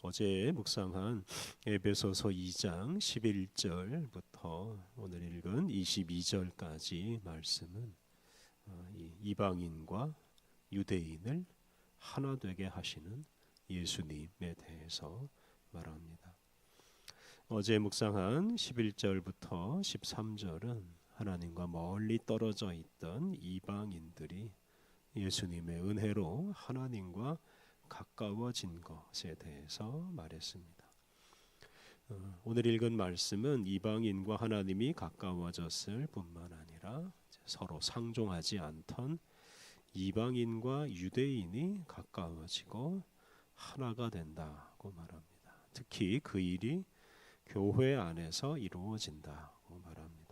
어제 묵상한 에베소서 2장 11절부터 오늘 읽은 22절까지 말씀은 이 이방인과 유대인을 하나 되게 하시는 예수님에 대해서 말합니다. 어제 묵상한 11절부터 13절은 하나님과 멀리 떨어져 있던 이방인들이 예수님의 은혜로 하나님과 가까워진 것에 대해서 말했습니다. 오늘 읽은 말씀은 이방인과 하나님이 가까워졌을 뿐만 아니라 서로 상종하지 않던 이방인과 유대인이 가까워지고 하나가 된다고 말합니다. 특히 그 일이 교회 안에서 이루어진다고 말합니다.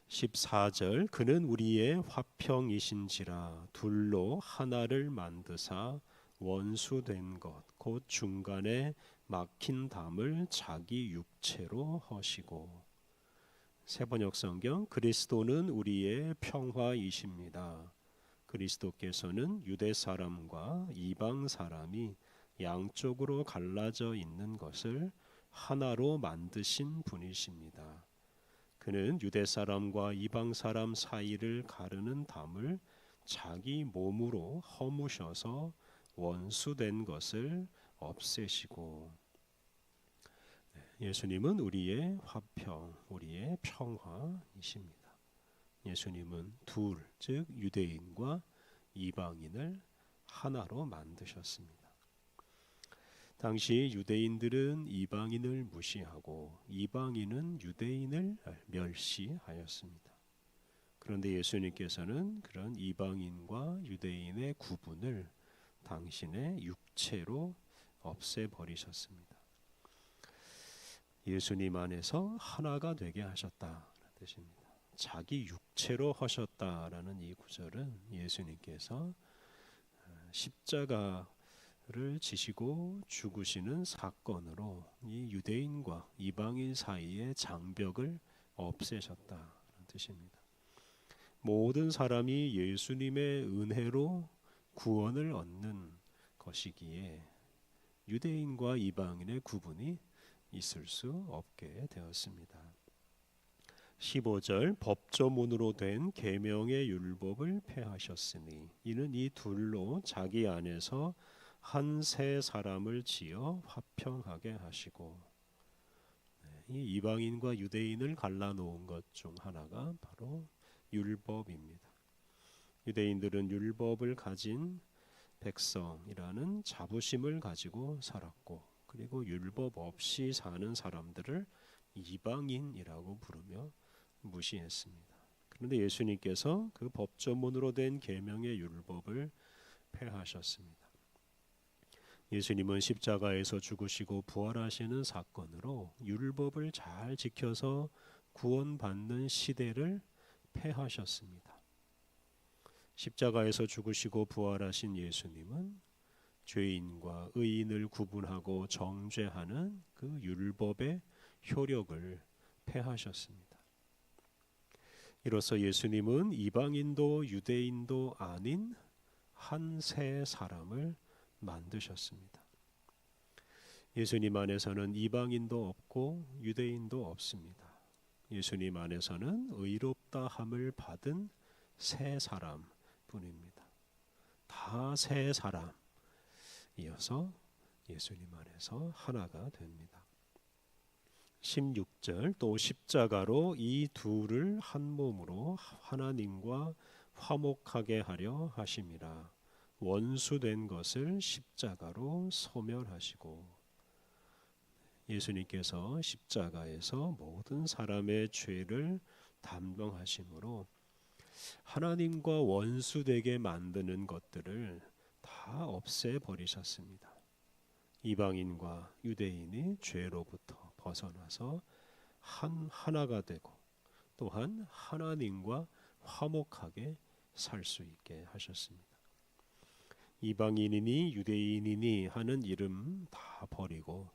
14절 그는 우리의 화평이신지라 둘로 하나를 만드사 원수된 것 곧 중간에 막힌 담을 자기 육체로 허시고. 세번역 성경 그리스도는 우리의 평화이십니다. 그리스도께서는 유대 사람과 이방 사람이 양쪽으로 갈라져 있는 것을 하나로 만드신 분이십니다. 그는 유대 사람과 이방 사람 사이를 가르는 담을 자기 몸으로 허무셔서 원수된 것을 없애시고. 예수님은 우리의 화평, 우리의 평화이십니다. 예수님은 둘, 즉 유대인과 이방인을 하나로 만드셨습니다. 당시 유대인들은 이방인을 무시하고 이방인은 유대인을 멸시하였습니다. 그런데 예수님께서는 그런 이방인과 유대인의 구분을 당신의 육체로 없애버리셨습니다. 예수님 안에서 하나가 되게 하셨다는 뜻입니다. 자기 육체로 하셨다라는 이 구절은 예수님께서 십자가를 지시고 죽으시는 사건으로 이 유대인과 이방인 사이의 장벽을 없애셨다는 뜻입니다. 모든 사람이 예수님의 은혜로 구원을 얻는 것이기에 유대인과 이방인의 구분이 있을 수 없게 되었습니다. 15절 법조문으로 된 계명의 율법을 폐하셨으니 이는 이 둘로 자기 안에서 한 새 사람을 지어 화평하게 하시고. 이 이방인과 유대인을 갈라놓은 것 중 하나가 바로 율법입니다. 유대인들은 율법을 가진 백성이라는 자부심을 가지고 살았고, 그리고 율법 없이 사는 사람들을 이방인이라고 부르며 무시했습니다. 그런데 예수님께서 그 법조문으로 된 계명의 율법을 폐하셨습니다. 예수님은 십자가에서 죽으시고 부활하시는 사건으로 율법을 잘 지켜서 구원받는 시대를 폐하셨습니다. 십자가에서 죽으시고 부활하신 예수님은 죄인과 의인을 구분하고 정죄하는 그 율법의 효력을 폐하셨습니다. 이로써 예수님은 이방인도 유대인도 아닌 한 새 사람을 만드셨습니다. 예수님 안에서는 이방인도 없고 유대인도 없습니다. 예수님 안에서는 의롭다 함을 받은 새 사람 뿐입니다. 다 새 사람이어서 예수님 안에서 하나가 됩니다. 16절 또 십자가로 이 둘을 한 몸으로 하나님과 화목하게 하려 하심이라. 원수된 것을 십자가로 소멸하시고. 예수님께서 십자가에서 모든 사람의 죄를 담당하심으로 하나님과 원수되게 만드는 것들을 다 없애버리셨습니다. 이방인과 유대인이 죄로부터 벗어나서 하나가 되고 또한 하나님과 화목하게 살 수 있게 하셨습니다. 이방인이니 유대인이니 하는 이름 다 버리고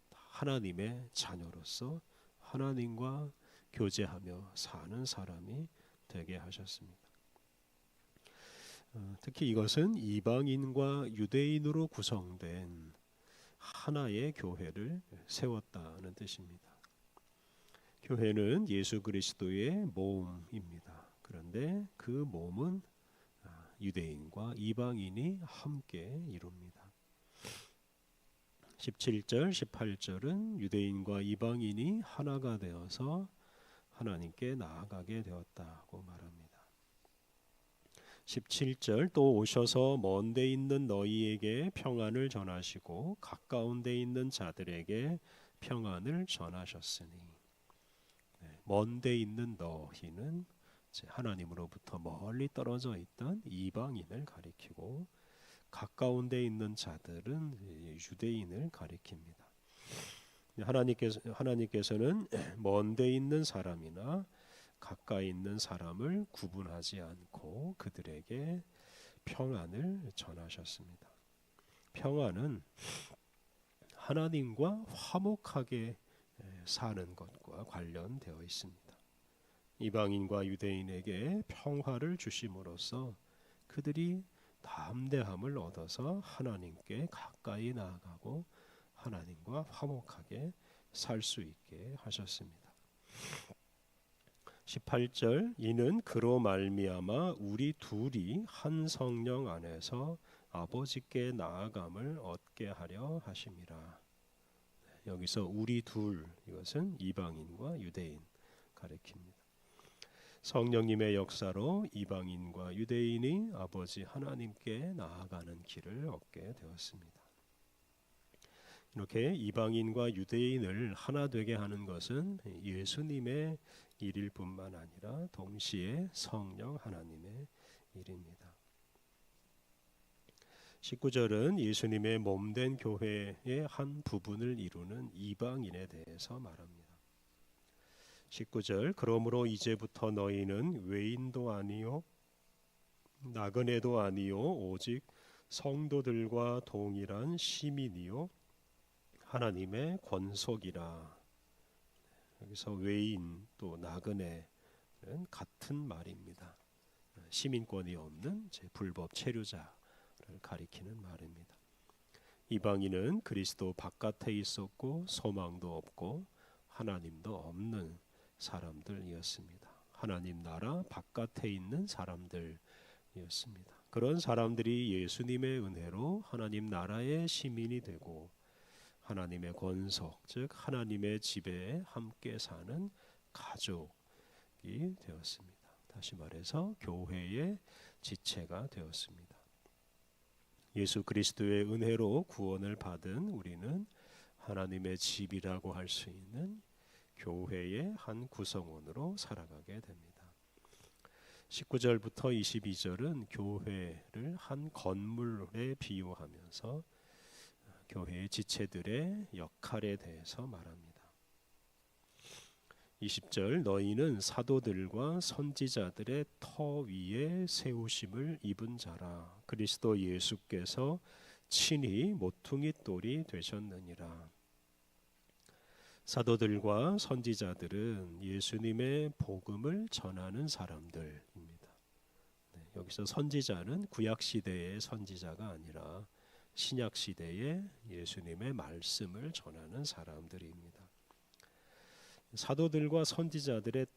하나님의 자녀로서 하나님과 교제하며 사는 사람이 되게 하셨습니다. 특히 이것은 이방인과 유대인으로 구성된 하나의 교회를 세웠다는 뜻입니다. 교회는 예수 그리스도의 몸입니다. 그런데 그 몸은 유대인과 이방인이 함께 이룹니다. 17절, 18절은 유대인과 이방인이 하나가 되어서 하나님께 나아가게 되었다고 말합니다. 17절 또 오셔서 먼 데 있는 너희에게 평안을 전하시고 가까운 데 있는 자들에게 평안을 전하셨으니, 먼 데 있는 너희는 하나님으로부터 멀리 떨어져 있던 이방인을 가리키고 가까운 데 있는 자들은 유대인을 가리킵니다. 하나님께서는 먼 데 있는 사람이나 가까이 있는 사람을 구분하지 않고 그들에게 평안을 전하셨습니다. 평안은 하나님과 화목하게 사는 것과 관련되어 있습니다. 이방인과 유대인에게 평화를 주심으로써 그들이 담대함을 얻어서 하나님께 가까이 나아가고 하나님과 화목하게 살 수 있게 하셨습니다. 18절 이는 그로 말미암아 우리 둘이 한 성령 안에서 아버지께 나아감을 얻게 하려 하심이라. 여기서 우리 둘, 이것은 이방인과 유대인 가리킵니다. 성령님의 역사로 이방인과 유대인이 아버지 하나님께 나아가는 길을 얻게 되었습니다. 이렇게 이방인과 유대인을 하나 되게 하는 것은 예수님의 일일 뿐만 아니라 동시에 성령 하나님의 일입니다. 19절은 예수님의 몸된 교회의 한 부분을 이루는 이방인에 대해서 말합니다. 19절 그러므로 이제부터 너희는 외인도 아니요 나그네도 아니요 오직 성도들과 동일한 시민이요 하나님의 권속이라. 여기서 외인 또 나그네는 같은 말입니다. 시민권이 없는 불법 체류자를 가리키는 말입니다. 이방인은 그리스도 바깥에 있었고 소망도 없고 하나님도 없는 사람들이었습니다. 하나님 나라 바깥에 있는 사람들이었습니다. 그런 사람들이 예수님의 은혜로 하나님 나라의 시민이 되고 하나님의 권속, 즉 하나님의 집에 함께 사는 가족이 되었습니다. 다시 말해서 교회의 지체가 되었습니다. 예수 그리스도의 은혜로 구원을 받은 우리는 하나님의 집이라고 할 수 있는 교회의 한 구성원으로 살아가게 됩니다. 19절부터 22절은 교회를 한 건물에 비유하면서 교회의 지체들의 역할에 대해서 말합니다. 20절 너희는 사도들과 선지자들의 터 위에 세우심을 입은 자라. 그리스도 예수께서 친히 모퉁이 돌이 되셨느니라. 사도들과 선지자들은 예수님의 복음을 전하는 사람들입니다. 여기서 선지자는 구약 시대의 선지자가 아니라 신약 시대에 예수님의 말씀을 전하는 사람들입니다. 사도들과 선지자들의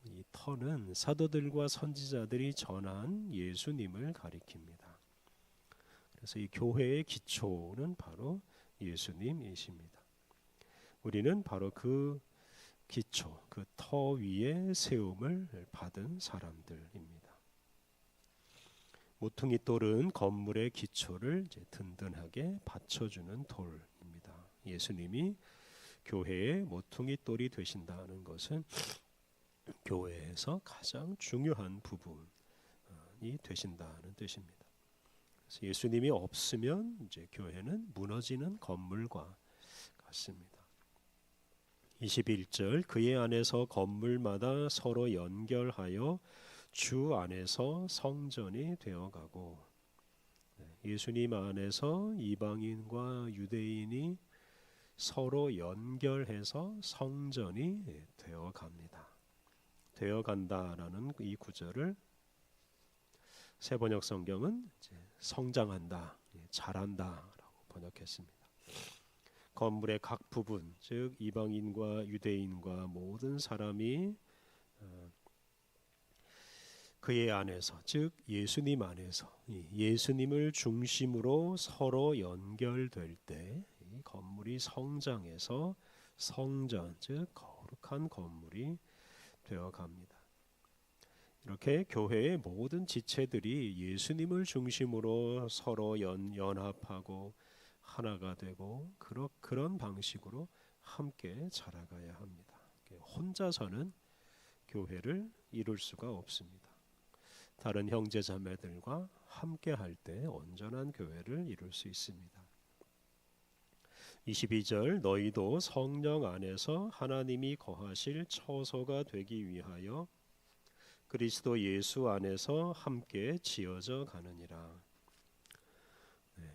이 터는 사도들과 선지자들이 전한 예수님을 가리킵니다. 그래서 이 교회의 기초는 바로 예수님이십니다. 우리는 바로 그 기초, 그 터 위에 세움을 받은 사람들입니다. 모퉁이 돌은 건물의 기초를 든든하게 받쳐주는 돌입니다. 예수님이 교회의 모퉁이 돌이 되신다는 것은 교회에서 가장 중요한 부분이 되신다는 뜻입니다. 그래서 예수님이 없으면 교회는 무너지는 건물과 같습니다. 21절 그의 안에서 건물마다 서로 연결하여 주 안에서 성전이 되어가고, 예수님 안에서 이방인과 유대인이 서로 연결해서 성전이 되어갑니다. 되어간다라는 이 구절을 새번역 성경은 성장한다, 자란다라고 번역했습니다. 건물의 각 부분, 즉 이방인과 유대인과 모든 사람이 그의 안에서, 즉 예수님 안에서 예수님을 중심으로 서로 연결될 때 이 건물이 성장해서 성전, 즉 거룩한 건물이 되어 갑니다. 이렇게 교회의 모든 지체들이 예수님을 중심으로 서로 연합하고 하나가 되고 그런 방식으로 함께 자라가야 합니다. 혼자서는 교회를 이룰 수가 없습니다. 다른 형제 자매들과 함께 할 때 온전한 교회를 이룰 수 있습니다. 22절 너희도 성령 안에서 하나님이 거하실 처소가 되기 위하여 그리스도 예수 안에서 함께 지어져 가느니라.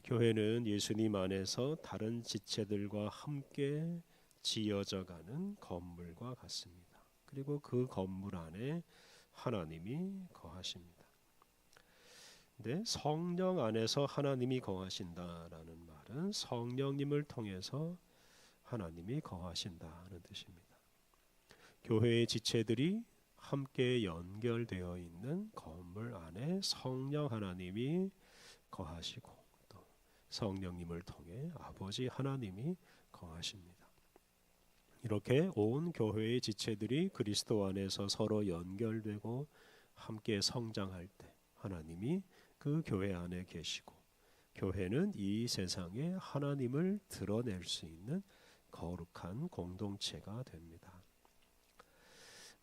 교회는 예수님 안에서 다른 지체들과 함께 지어져 가는 건물과 같습니다. 그리고 그 건물 안에 하나님이 거하십니다. 근데 성령 안에서 하나님이 거하신다라는 말은 성령님을 통해서 하나님이 거하신다는 뜻입니다. 교회의 지체들이 함께 연결되어 있는 건물 안에 성령 하나님이 거하시고 또 성령님을 통해 아버지 하나님이 거하십니다. 이렇게 온 교회의 지체들이 그리스도 안에서 서로 연결되고 함께 성장할 때 하나님이 그 교회 안에 계시고 교회는 이 세상에 하나님을 드러낼 수 있는 거룩한 공동체가 됩니다.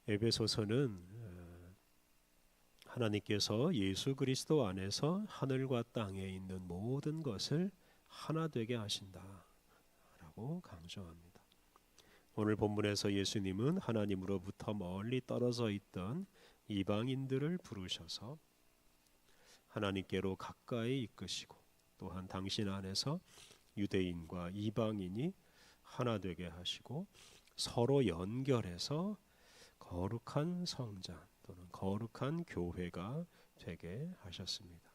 에베소서는 하나님께서 예수 그리스도 안에서 하늘과 땅에 있는 모든 것을 하나 되게 하신다라고 강조합니다. 오늘 본문에서 예수님은 하나님으로부터 멀리 떨어져 있던 이방인들을 부르셔서 하나님께로 가까이 이끄시고 또한 당신 안에서 유대인과 이방인이 하나 되게 하시고 서로 연결해서 거룩한 성전 또는 거룩한 교회가 되게 하셨습니다.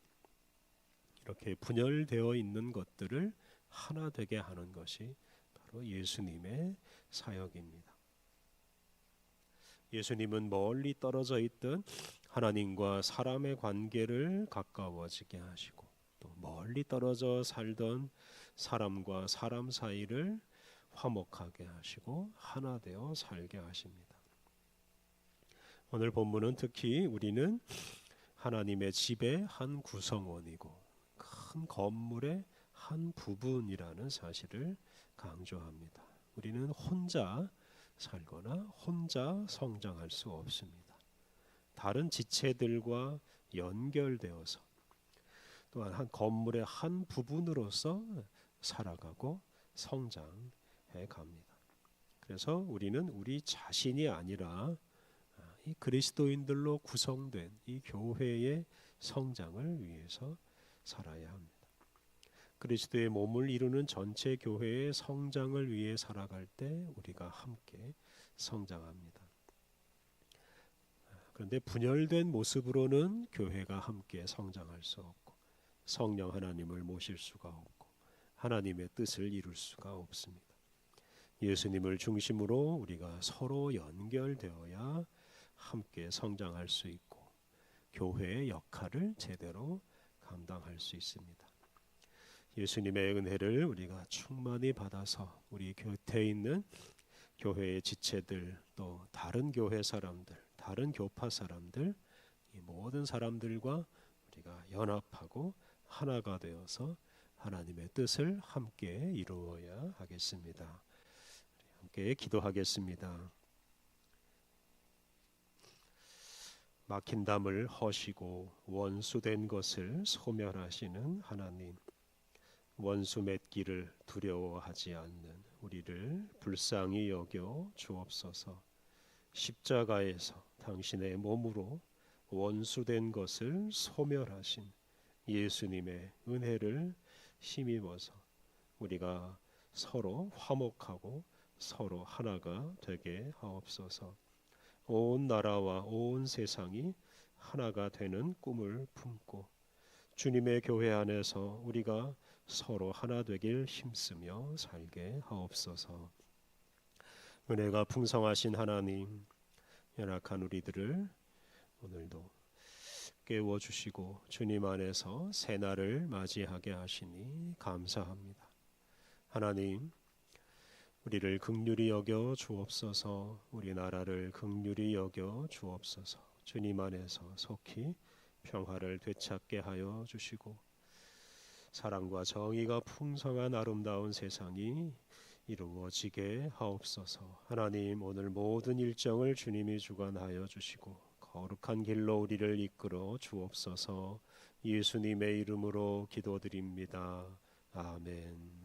이렇게 분열되어 있는 것들을 하나 되게 하는 것이 바로 예수님의 사역입니다. 예수님은 멀리 떨어져 있던 하나님과 사람의 관계를 가까워지게 하시고 또 멀리 떨어져 살던 사람과 사람 사이를 화목하게 하시고 하나 되어 살게 하십니다. 오늘 본문은 특히 우리는 하나님의 집의 한 구성원이고 큰 건물의 한 부분이라는 사실을 강조합니다. 우리는 혼자 살거나 혼자 성장할 수 없습니다. 다른 지체들과 연결되어서 또한 한 건물의 한 부분으로서 살아가고 성장해 갑니다. 그래서 우리는 우리 자신이 아니라 이 그리스도인들로 구성된 이 교회의 성장을 위해서 살아야 합니다. 그리스도의 몸을 이루는 전체 교회의 성장을 위해 살아갈 때 우리가 함께 성장합니다. 그런데 분열된 모습으로는 교회가 함께 성장할 수 없고 성령 하나님을 모실 수가 없고 하나님의 뜻을 이룰 수가 없습니다. 예수님을 중심으로 우리가 서로 연결되어야 함께 성장할 수 있고 교회의 역할을 제대로 감당할 수 있습니다. 예수님의 은혜를 우리가 충만히 받아서 우리 곁에 있는 교회의 지체들 또 다른 교회 사람들, 다른 교파 사람들 이 모든 사람들과 우리가 연합하고 하나가 되어서 하나님의 뜻을 함께 이루어야 하겠습니다. 함께 기도하겠습니다. 막힌 담을 허시고 원수된 것을 소멸하시는 하나님, 원수 맺기를 두려워하지 않는 우리를 불쌍히 여겨 주옵소서. 십자가에서 당신의 몸으로 원수된 것을 소멸하신 예수님의 은혜를 힘입어서 우리가 서로 화목하고 서로 하나가 되게 하옵소서. 온 나라와 온 세상이 하나가 되는 꿈을 품고 주님의 교회 안에서 우리가 서로 하나 되길 힘쓰며 살게 하옵소서. 은혜가 풍성하신 하나님, 연약한 우리들을 오늘도 깨워주시고 주님 안에서 새날을 맞이하게 하시니 감사합니다. 하나님, 우리를 긍휼히 여겨 주옵소서. 우리나라를 긍휼히 여겨 주옵소서. 주님 안에서 속히 평화를 되찾게 하여 주시고 사랑과 정의가 풍성한 아름다운 세상이 이루어지게 하옵소서. 하나님, 오늘 모든 일정을 주님이 주관하여 주시고 거룩한 길로 우리를 이끌어 주옵소서. 예수님의 이름으로 기도드립니다. 아멘.